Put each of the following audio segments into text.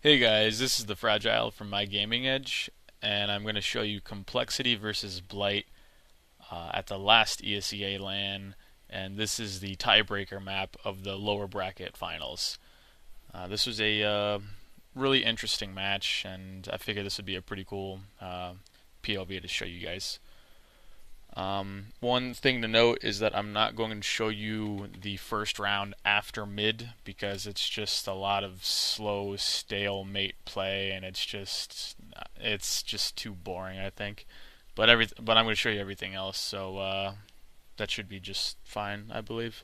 Hey guys, this is TheFragile from My Gaming Edge, and I'm going to show you Complexity versus Blight at the last ESEA LAN, and this is the tiebreaker map of the lower bracket finals. This was a really interesting match, and I figured this would be a pretty cool PLV to show you guys. One thing to note is that I'm not going to show you the first round after mid because it's just a lot of slow stalemate play and it's just too boring, I think. But I'm going to show you everything else, so that should be just fine, I believe.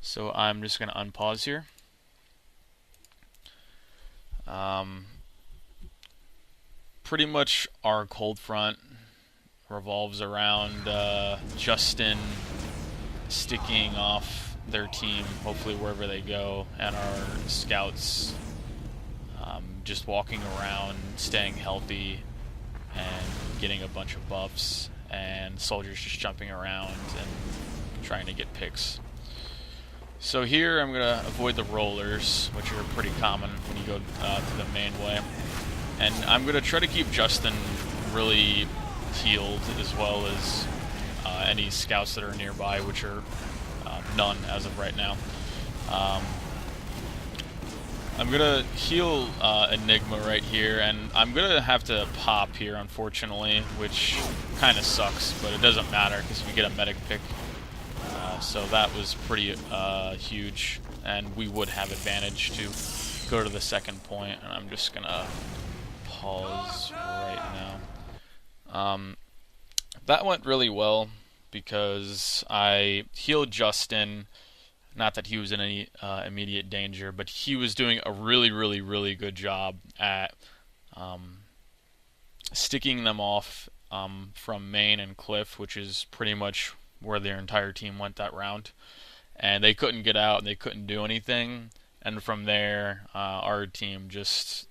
So I'm just going to unpause here. Um, Pretty much our cold front revolves around Justin sticking off their team, hopefully wherever they go, and our scouts just walking around, staying healthy, and getting a bunch of buffs, and soldiers just jumping around and trying to get picks. So here I'm going to avoid the rollers, which are pretty common when you go to the main way. And I'm going to try to keep Justin really healed, as well as any scouts that are nearby, which are none as of right now. I'm gonna heal Enigma right here, and I'm gonna have to pop here, unfortunately, which kind of sucks, but it doesn't matter because we get a medic pick. So that was pretty huge, and we would have advantage to go to the second point, and I'm just gonna pause right now. That went really well because I healed Justin. Not that he was in any immediate danger, but he was doing a really, really, really good job at sticking them off from main and cliff, which is pretty much where their entire team went that round. And they couldn't get out, and they couldn't do anything. And from there, our team just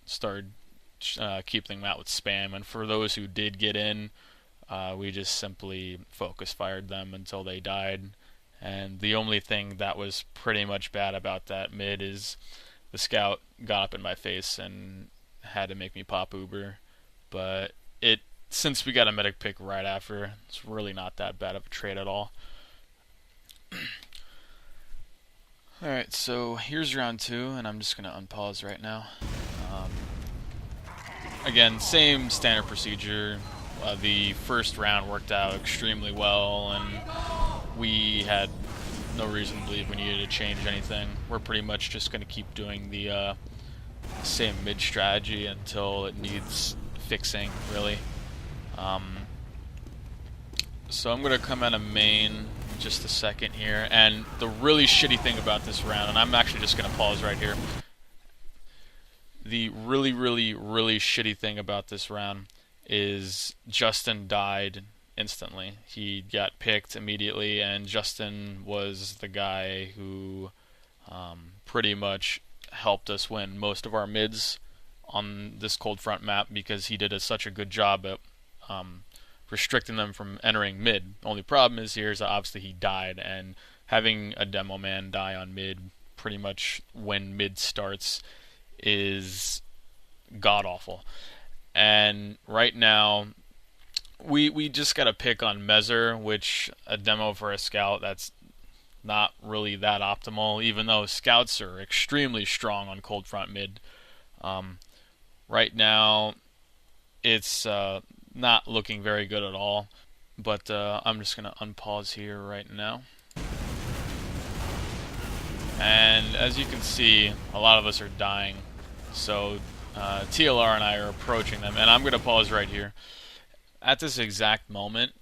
started keeping them out with spam. And for those who did get in, we just simply focus fired them until they died. And the only thing that was pretty much bad about that mid is the scout got up in my face and had to make me pop Uber. But since we got a medic pick right after, it's really not that bad of a trade at all. Alright, so here's round 2, and I'm just going to unpause right now. Again, same standard procedure. The first round worked out extremely well, and we had no reason to believe we needed to change anything. We're pretty much just going to keep doing the same mid strategy until it needs fixing, really. So I'm going to come out of main in just a second here, and the really shitty thing about this round, and I'm actually just going to pause right here. The really, really, really shitty thing about this round is Justin died instantly. He got picked immediately, and Justin was the guy who pretty much helped us win most of our mids on this cold front map because he did such a good job at restricting them from entering mid. Only problem is here is that obviously he died, and having a demo man die on mid pretty much when mid starts is god awful. And right now we just got to pick on Mezzer, which a demo for a scout that's not really that optimal, even though scouts are extremely strong on cold front mid. Right now it's not looking very good at all, but I'm just going to unpause here right now. And as you can see, a lot of us are dying, so TLR and I are approaching them, and I'm going to pause right here. At this exact moment,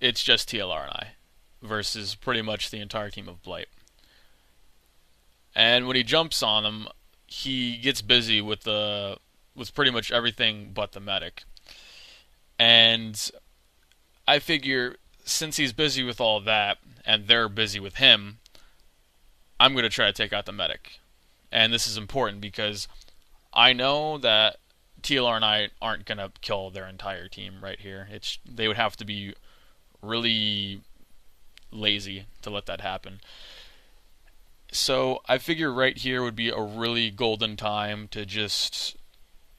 it's just TLR and I versus pretty much the entire team of Blight. And when he jumps on them, he gets busy with pretty much everything but the medic. And I figure since he's busy with all that and they're busy with him, I'm going to try to take out the medic. And this is important because I know that TLR and I aren't going to kill their entire team right here. They would have to be really lazy to let that happen. So I figure right here would be a really golden time to just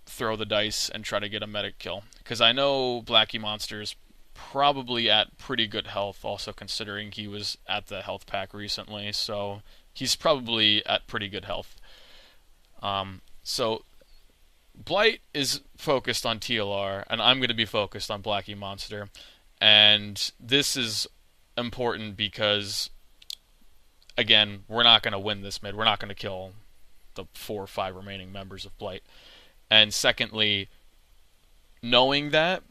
throw the dice and try to get a medic kill. Because I know Blackie Monster is probably at pretty good health, also considering he was at the health pack recently, so he's probably at pretty good health. So Blight is focused on TLR, and I'm going to be focused on Blackie Monster. And this is important because, again, we're not going to win this mid. We're not going to kill the 4 or 5 remaining members of Blight. And secondly, knowing that,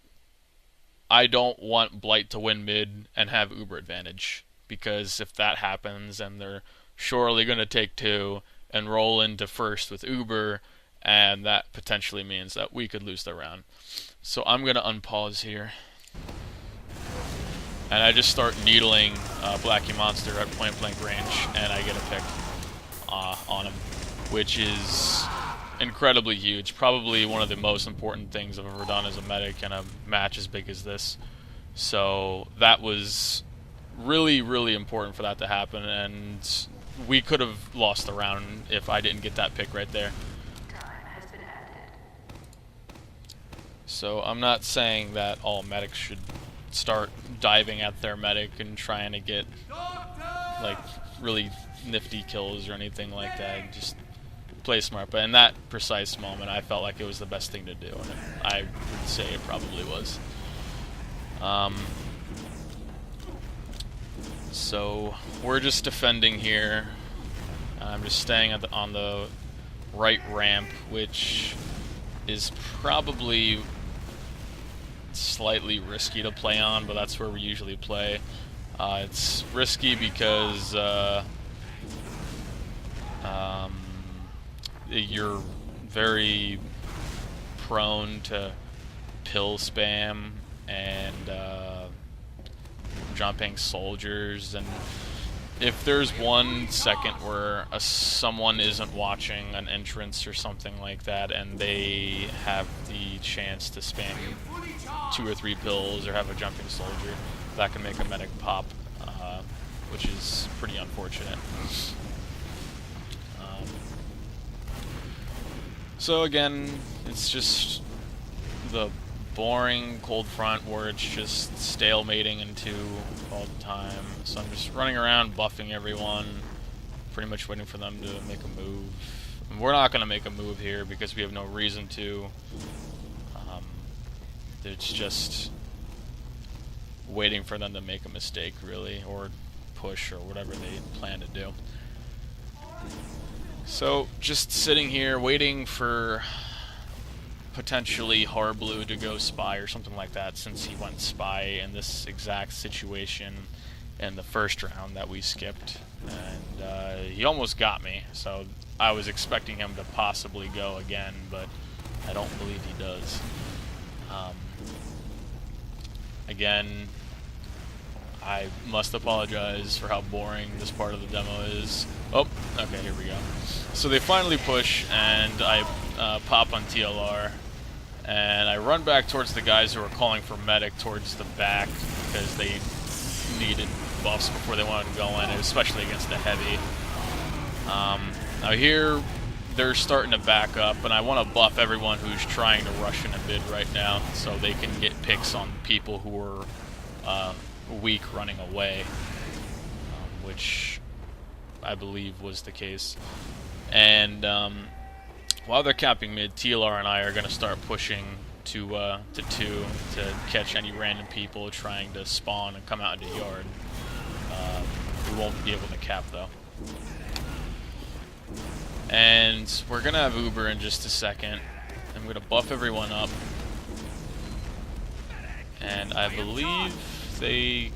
I don't want Blight to win mid and have Uber advantage. Because if that happens, and they're surely going to take 2 and roll into first with Uber, and that potentially means that we could lose the round. So I'm going to unpause here. And I just start needling Blackie Monster at point blank range, and I get a pick on him, which is incredibly huge. Probably one of the most important things I've ever done as a medic in a match as big as this. So that was really, really important for that to happen, and we could have lost the round if I didn't get that pick right there. So I'm not saying that all medics should start diving at their medic and trying to get like really nifty kills or anything like that. Just play smart. But in that precise moment, I felt like it was the best thing to do, and I would say it probably was. So we're just defending here. I'm just staying at on the right ramp, which is probably slightly risky to play on, but that's where we usually play. It's risky because you're very prone to pill spam and jumping soldiers, and if there's 1 second where someone isn't watching an entrance or something like that and they have the chance to spam 2 or 3 pills or have a jumping soldier, that can make a medic pop, which is pretty unfortunate. So again, it's just the boring cold front where it's just stalemating in 2 all the time. So I'm just running around buffing everyone, pretty much waiting for them to make a move. And we're not going to make a move here because we have no reason to. It's just waiting for them to make a mistake, really, or push, or whatever they plan to do. So just sitting here waiting for potentially Harblue to go spy or something like that, since he went spy in this exact situation in the first round that we skipped, and he almost got me, so I was expecting him to possibly go again, but I don't believe he does. Again, I must apologize for how boring this part of the demo is. Oh, okay, here we go. So they finally push, and I pop on TLR, and I run back towards the guys who are calling for medic towards the back because they needed buffs before they wanted to go in, especially against the heavy. Now here, they're starting to back up, and I want to buff everyone who's trying to rush in a mid right now so they can get picks on people who are weak running away, which I believe was the case. And while they're capping mid, TLR and I are going to start pushing to 2 to catch any random people trying to spawn and come out into yard. We won't be able to cap though. And we're going to have Uber in just a second. I'm going to buff everyone up. And I believe they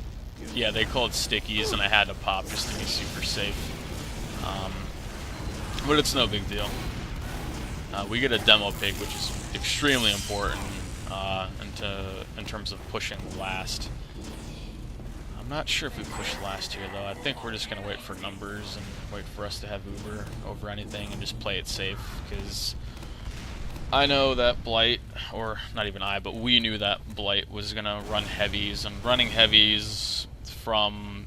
called stickies, and I had to pop just to be super safe. But it's no big deal. We get a demo pick, which is extremely important in terms of pushing last. I'm not sure if we pushed last here, though. I think we're just going to wait for numbers and wait for us to have Uber over anything and just play it safe, because I know that Blight, or not even I, but we knew that Blight was going to run heavies, and running heavies from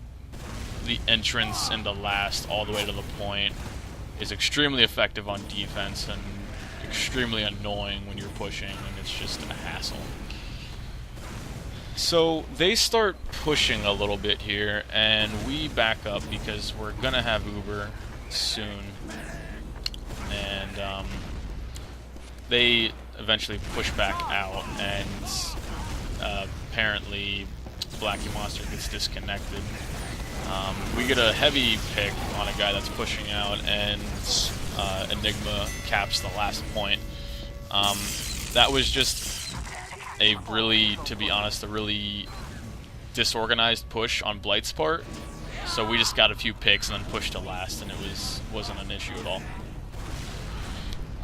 the entrance and the last all the way to the point is extremely effective on defense and extremely annoying when you're pushing, and it's just a hassle. So they start pushing a little bit here, and we back up because we're gonna have Uber soon, and they eventually push back out, and apparently Blackie Monster gets disconnected. We get a heavy pick on a guy that's pushing out, and Enigma caps the last point. That was just a really, to be honest, a really disorganized push on Blight's part. So we just got a few picks and then pushed to last, and it wasn't an issue at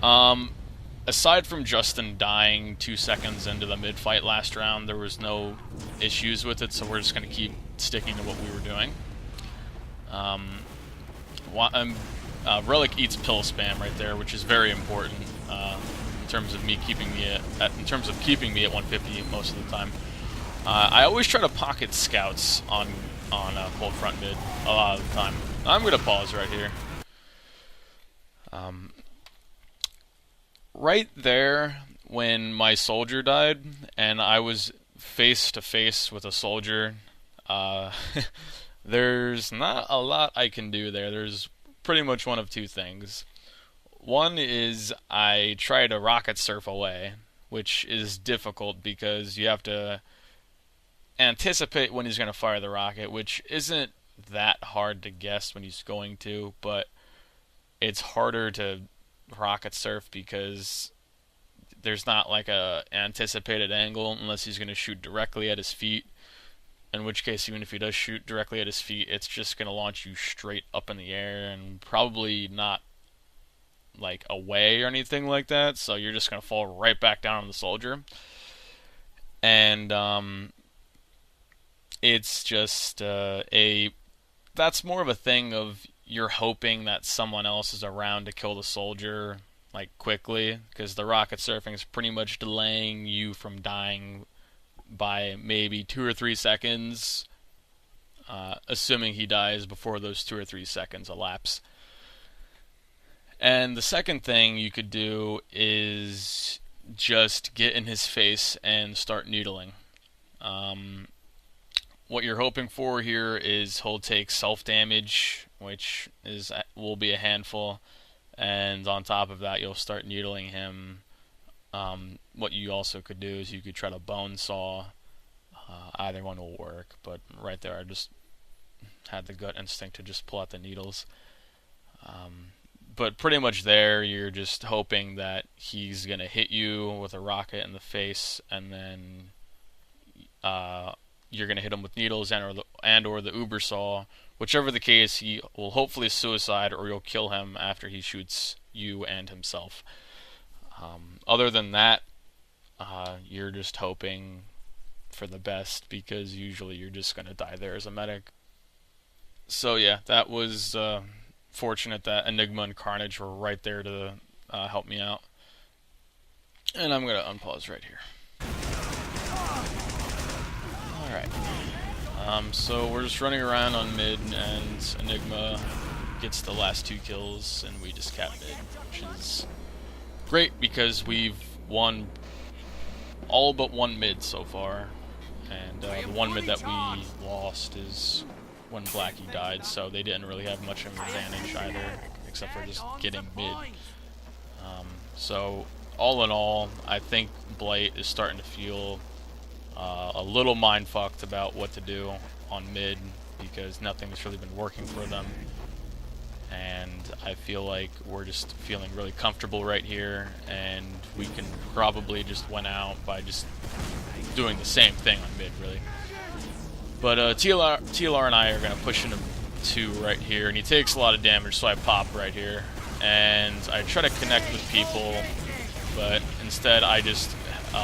all. Aside from Justin dying 2 seconds into the mid-fight last round, there was no issues with it, so we're just going to keep sticking to what we were doing. Relic eats pill spam right there, which is very important in terms of keeping me at 150 most of the time. I always try to pocket scouts on cold front mid a lot of the time. I'm going to pause right here. Right there, when my soldier died, and I was face to face with a soldier, there's not a lot I can do there. There's pretty much one of two things. One is I try to rocket surf away, which is difficult because you have to anticipate when he's going to fire the rocket, which isn't that hard to guess when he's going to, but it's harder to rocket surf because there's not like a anticipated angle unless he's going to shoot directly at his feet, in which case even if he does shoot directly at his feet, it's just going to launch you straight up in the air and probably not like away or anything like that, so you're just going to fall right back down on the soldier. And it's just that's more of a thing of you're hoping that someone else is around to kill the soldier like quickly, because the rocket surfing is pretty much delaying you from dying by maybe 2 or 3 seconds, assuming he dies before those 2 or 3 seconds elapse. And the second thing you could do is just get in his face and start needling. What you're hoping for here is he'll take self-damage, which will be a handful, and on top of that you'll start needling him. What you also could do is you could try to bone saw. Either one will work, but right there I just had the gut instinct to just pull out the needles. But pretty much there you're just hoping that he's going to hit you with a rocket in the face, and then you're going to hit him with needles and or the Uber saw. Whichever the case, he will hopefully suicide, or you'll kill him after he shoots you and himself. Other than that, you're just hoping for the best, because usually you're just going to die there as a medic. So yeah, that was fortunate that Enigma and Carnage were right there to help me out. And I'm going to unpause right here. Alright. So we're just running around on mid, and Enigma gets the last 2 kills, and we just cap mid, which is great because we've won all but one mid so far, and the one mid that we lost is when Blackie died, so they didn't really have much of an advantage either, except for just getting mid. So all in all, I think Blight is starting to feel a little mind-fucked about what to do on mid, because nothing's really been working for them, and I feel like we're just feeling really comfortable right here, and we can probably just win out by just doing the same thing on mid, really. But TLR and I are going to push into 2 right here, and he takes a lot of damage, so I pop right here, and I try to connect with people, but instead I just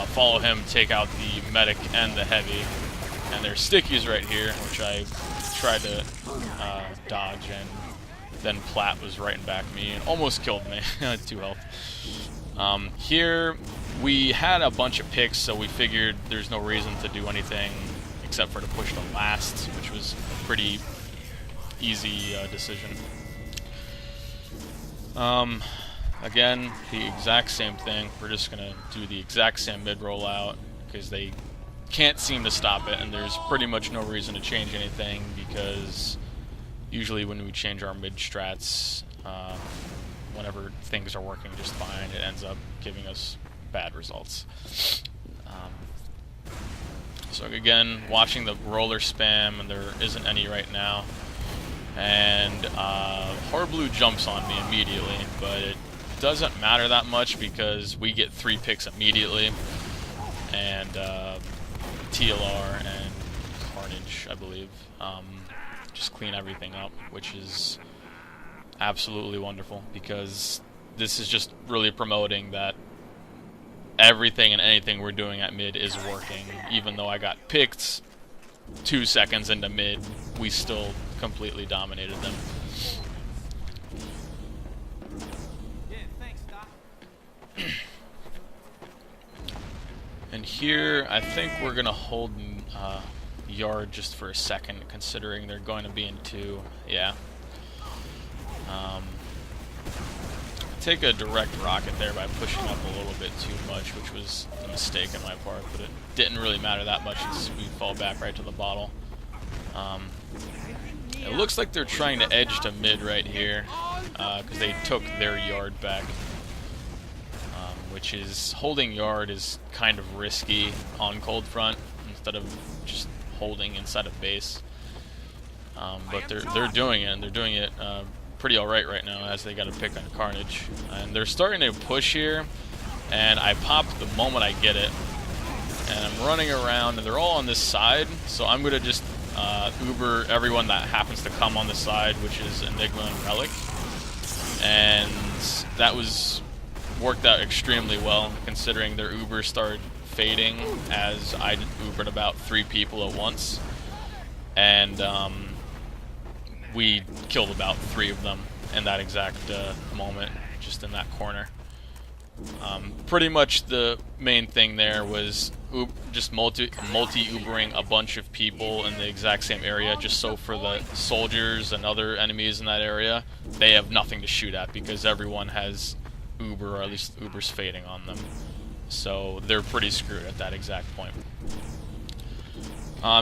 follow him, take out the medic and the heavy, and there's stickies right here, which I tried to dodge, and then Platt was right in back of me and almost killed me. 2 health. Here we had a bunch of picks, so we figured there's no reason to do anything except for to push the last, which was a pretty easy decision. Again, the exact same thing. We're just gonna do the exact same mid rollout because they can't seem to stop it, and there's pretty much no reason to change anything because usually when we change our mid strats, whenever things are working just fine, it ends up giving us bad results. So again, watching the roller spam, and there isn't any right now. And Hard Blue jumps on me immediately, but it doesn't matter that much because we get 3 picks immediately. And TLR and Carnage, I believe, just clean everything up, which is absolutely wonderful because this is just really promoting that everything and anything we're doing at mid is working. Even though I got picked 2 seconds into mid, we still completely dominated them. And here, I think we're gonna hold yard just for a second, considering they're going to be in 2. Yeah. Take a direct rocket there by pushing up a little bit too much, which was a mistake on my part, but it didn't really matter that much as we fall back right to the bottle. It looks like they're trying to edge to mid right here, because they took their yard back, which is, holding yard is kind of risky on cold front instead of just holding inside of base. But they're doing it, and they're doing it pretty alright right now as they got a pick on Carnage. And they're starting to push here, and I pop the moment I get it. And I'm running around, and they're all on this side, so I'm going to just Uber everyone that happens to come on the side, which is Enigma and Relic. And that worked out extremely well, considering their Uber started fading as I Ubered about 3 people at once. And we killed about 3 of them in that exact moment, just in that corner. Pretty much the main thing there was just multi-Ubering a bunch of people in the exact same area, just so for the soldiers and other enemies in that area, they have nothing to shoot at because everyone has Uber, or at least Uber's fading on them. So they're pretty screwed at that exact point.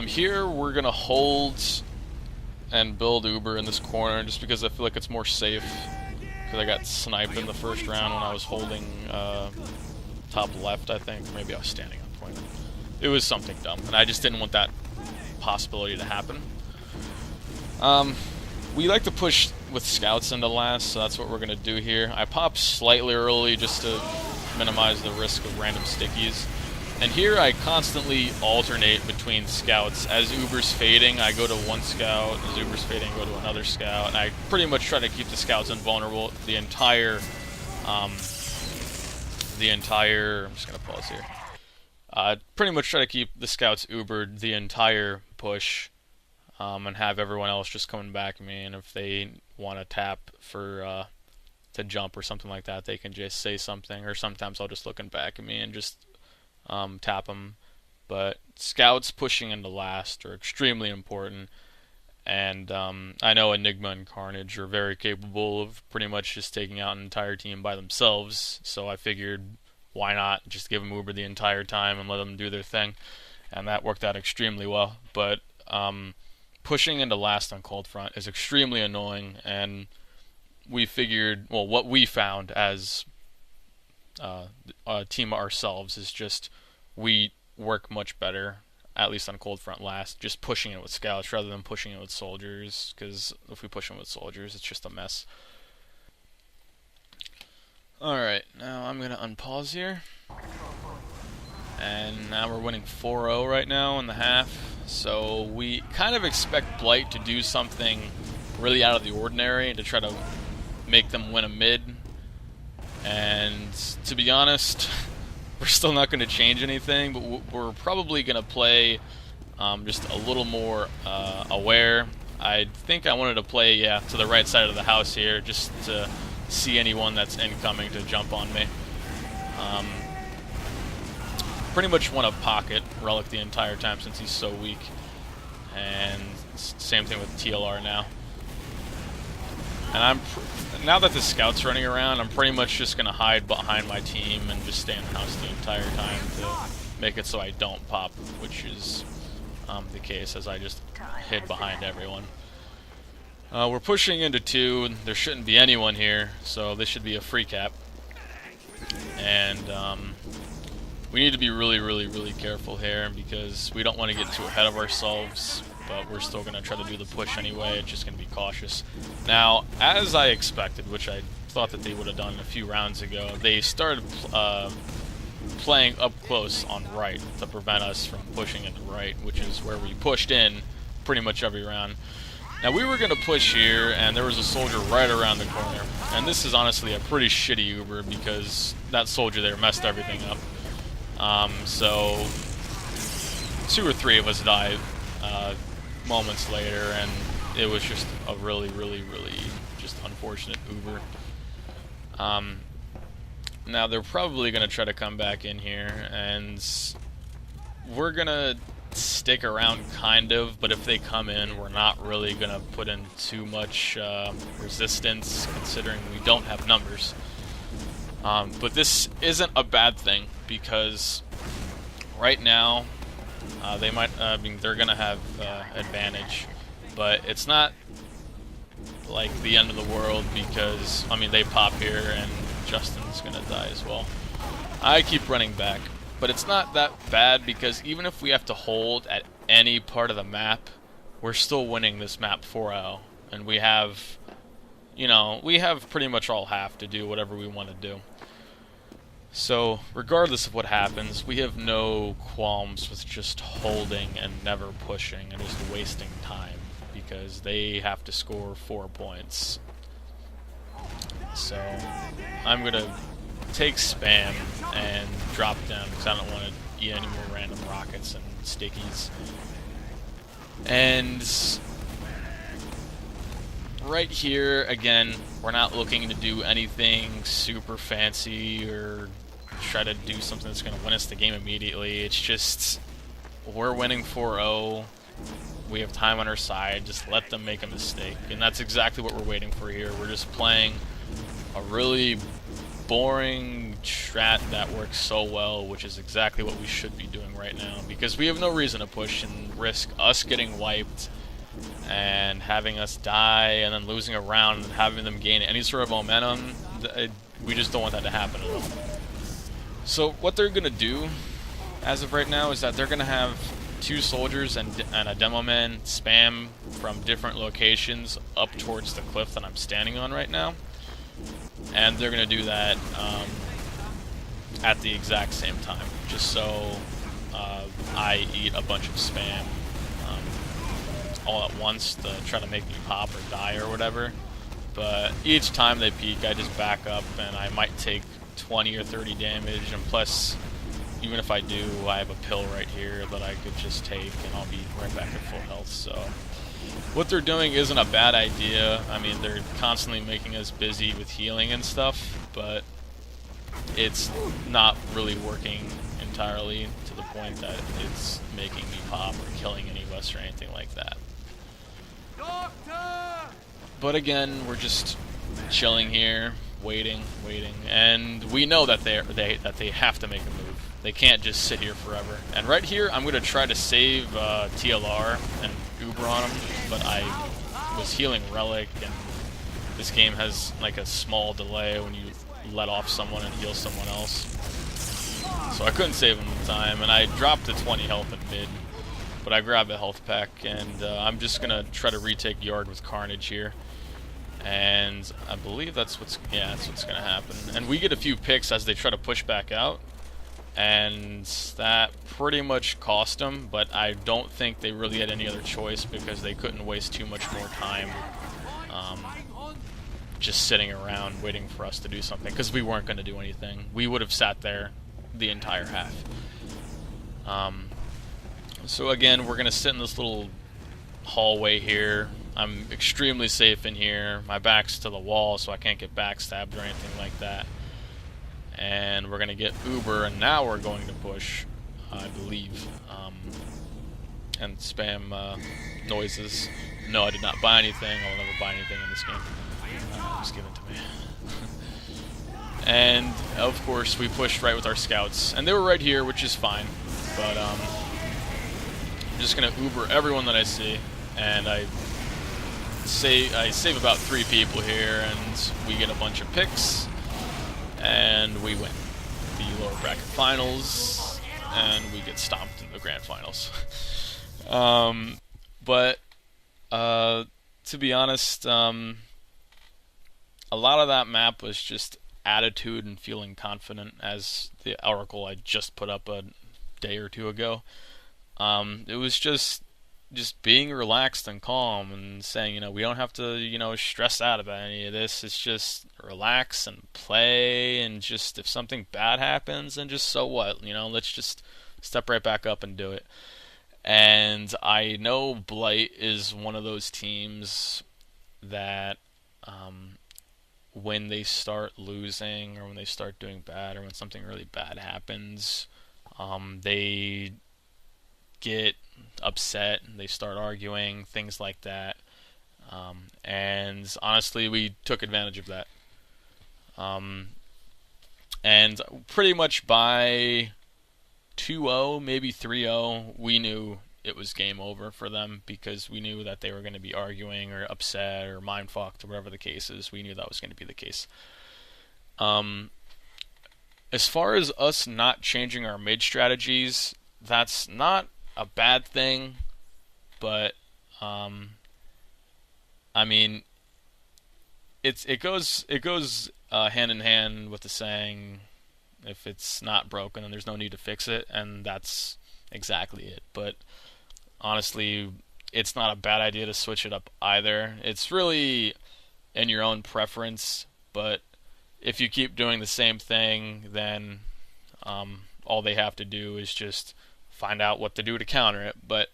Here we're going to hold and build Uber in this corner just because I feel like it's more safe, because I got sniped in the first round when I was holding top left, I think. Maybe I was standing on point. It was something dumb, and I just didn't want that possibility to happen. We like to push with scouts into last, so that's what we're going to do here. I pop slightly early just to minimize the risk of random stickies. And here I constantly alternate between scouts. As Uber's fading, I go to one scout. As Uber's fading, I go to another scout. And I pretty much try to keep the scouts invulnerable the entire, I'm just going to pause here. Pretty much try to keep the scouts Ubered the entire push, and have everyone else just coming back at me. And if they want to tap for, to jump or something like that, they can just say something. Or sometimes I'll just look back at me and just tap them. But scouts pushing into last are extremely important, and I know Enigma and Carnage are very capable of pretty much just taking out an entire team by themselves, so I figured why not just give them Uber the entire time and let them do their thing, and that worked out extremely well. But pushing into last on cold front is extremely annoying, and we figured, well, what we found as a team ourselves is just we work much better, at least on cold front last, just pushing it with scouts rather than pushing it with soldiers, because if we push them with soldiers, it's just a mess. Alright, now I'm going to unpause here. And now we're winning 4-0 right now in the half, so we kind of expect Blight to do something really out of the ordinary to try to make them win a mid. And to be honest, we're still not going to change anything, but we're probably going to play just a little more aware. I think I wanted to play, to the right side of the house here, just to see anyone that's incoming to jump on me. Pretty much want to pocket Relic the entire time since he's so weak. And same thing with TLR now. And now that the scout's running around, I'm pretty much just gonna hide behind my team and just stay in the house the entire time to make it so I don't pop, which is the case as I just hid behind everyone. We're pushing into 2. There shouldn't be anyone here, so this should be a free cap. And we need to be really careful here because we don't want to get too ahead of ourselves, but we're still going to try to do the push anyway. It's just going to be cautious. Now, as I expected, which I thought that they would have done a few rounds ago, they started playing up close on right to prevent us from pushing into right, which is where we pushed in pretty much every round. Now, we were going to push here, and there was a soldier right around the corner. And this is honestly a pretty shitty Uber because that soldier there messed everything up. So 2 or 3 of us died moments later, and it was just a really just unfortunate Uber. Now they're probably going to try to come back in here, and we're going to stick around kind of, but if they come in, we're not really going to put in too much resistance considering we don't have numbers. But this isn't a bad thing because right now they're going to have advantage, but it's not like the end of the world because, I mean, they pop here and Justin's going to die as well. I keep running back, but it's not that bad because even if we have to hold at any part of the map, we're still winning this map 4-0, and we have, you know, we have pretty much all half to do whatever we want to do. So, regardless of what happens, we have no qualms with just holding and never pushing and just wasting time because they have to score 4 points. So, I'm going to take spam and drop down because I don't want to eat any more random rockets and stickies. And right here, again, we're not looking to do anything super fancy or try to do something that's going to win us the game immediately. It's just, we're winning 4-0. We have time on our side. Just let them make a mistake. And that's exactly what we're waiting for here. We're just playing a really boring strat that works so well, which is exactly what we should be doing right now, because we have no reason to push and risk us getting wiped and having us die and then losing a round and having them gain any sort of momentum. We just don't want that to happen at all. So what they're going to do as of right now is that they're going to have 2 soldiers and a demo man spam from different locations up towards the cliff that I'm standing on right now. And they're going to do that at the exact same time, just so I eat a bunch of spam all at once to try to make me pop or die or whatever. But each time they peek, I just back up and I might take 20 or 30 damage, and plus, even if I do, I have a pill right here that I could just take and I'll be right back at full health. So what they're doing isn't a bad idea. I mean, they're constantly making us busy with healing and stuff, but it's not really working entirely to the point that it's making me pop or killing any of us or anything like that. Doctor! But again, we're just chilling here, waiting, and we know that they have to make a move. They can't just sit here forever. And right here, I'm going to try to save TLR and Uber on him, but I was healing Relic, and this game has like a small delay when you let off someone and heal someone else. So I couldn't save him in time, and I dropped to 20 health in mid, but I grabbed a health pack, and I'm just going to try to retake Yard with Carnage here. And I believe that's what's going to happen. And we get a few picks as they try to push back out, and that pretty much cost them, but I don't think they really had any other choice because they couldn't waste too much more time just sitting around waiting for us to do something, because we weren't going to do anything. We would have sat there the entire half. So again, we're going to sit in this little hallway here. I'm extremely safe in here. My back's to the wall, so I can't get backstabbed or anything like that. And we're going to get Uber, and now we're going to push, I believe, and spam noises. No, I did not buy anything. I'll never buy anything in this game. Just give it to me. And of course we pushed right with our scouts, and they were right here, which is fine. But I'm just gonna Uber everyone that I see, and I save about 3 people here, and we get a bunch of picks, and we win the lower bracket finals, and we get stomped in the grand finals. But to be honest, a lot of that map was just attitude and feeling confident, as the article I just put up a day or 2 ago. It was just being relaxed and calm and saying, we don't have to, stress out about any of this. It's just relax and play, and just if something bad happens, then just so what, let's just step right back up and do it. And I know Blight is one of those teams that when they start losing, or when they start doing bad, or when something really bad happens, they get upset and they start arguing, things like that. And honestly, we took advantage of that. And pretty much by 2-0, maybe 3-0, we knew it was game over for them, because we knew that they were going to be arguing or upset or mind-fucked or whatever the case is. We knew that was going to be the case. As far as us not changing our mid strategies, that's not a bad thing, but I mean, it goes hand in hand with the saying, if it's not broken, then there's no need to fix it, and that's exactly it. But honestly, it's not a bad idea to switch it up either. It's really in your own preference, but if you keep doing the same thing, then all they have to do is just find out what to do to counter it. But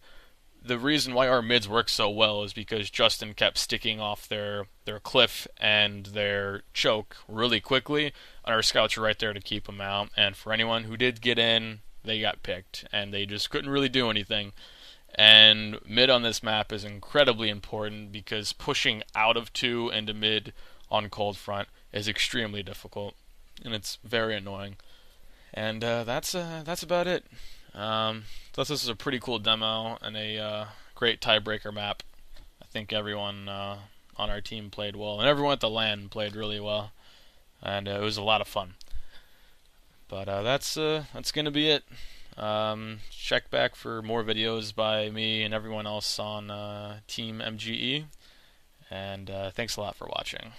the reason why our mids work so well is because Justin kept sticking off their cliff and their choke really quickly, and our scouts were right there to keep them out. And for anyone who did get in, they got picked, and they just couldn't really do anything. And mid on this map is incredibly important, because pushing out of 2 into mid on cold front is extremely difficult, and it's very annoying. And that's about it. This is a pretty cool demo and a great tiebreaker map. I think everyone on our team played well, and everyone at the LAN played really well, and it was a lot of fun. But that's gonna be it. Check back for more videos by me and everyone else on Team MGE, and thanks a lot for watching.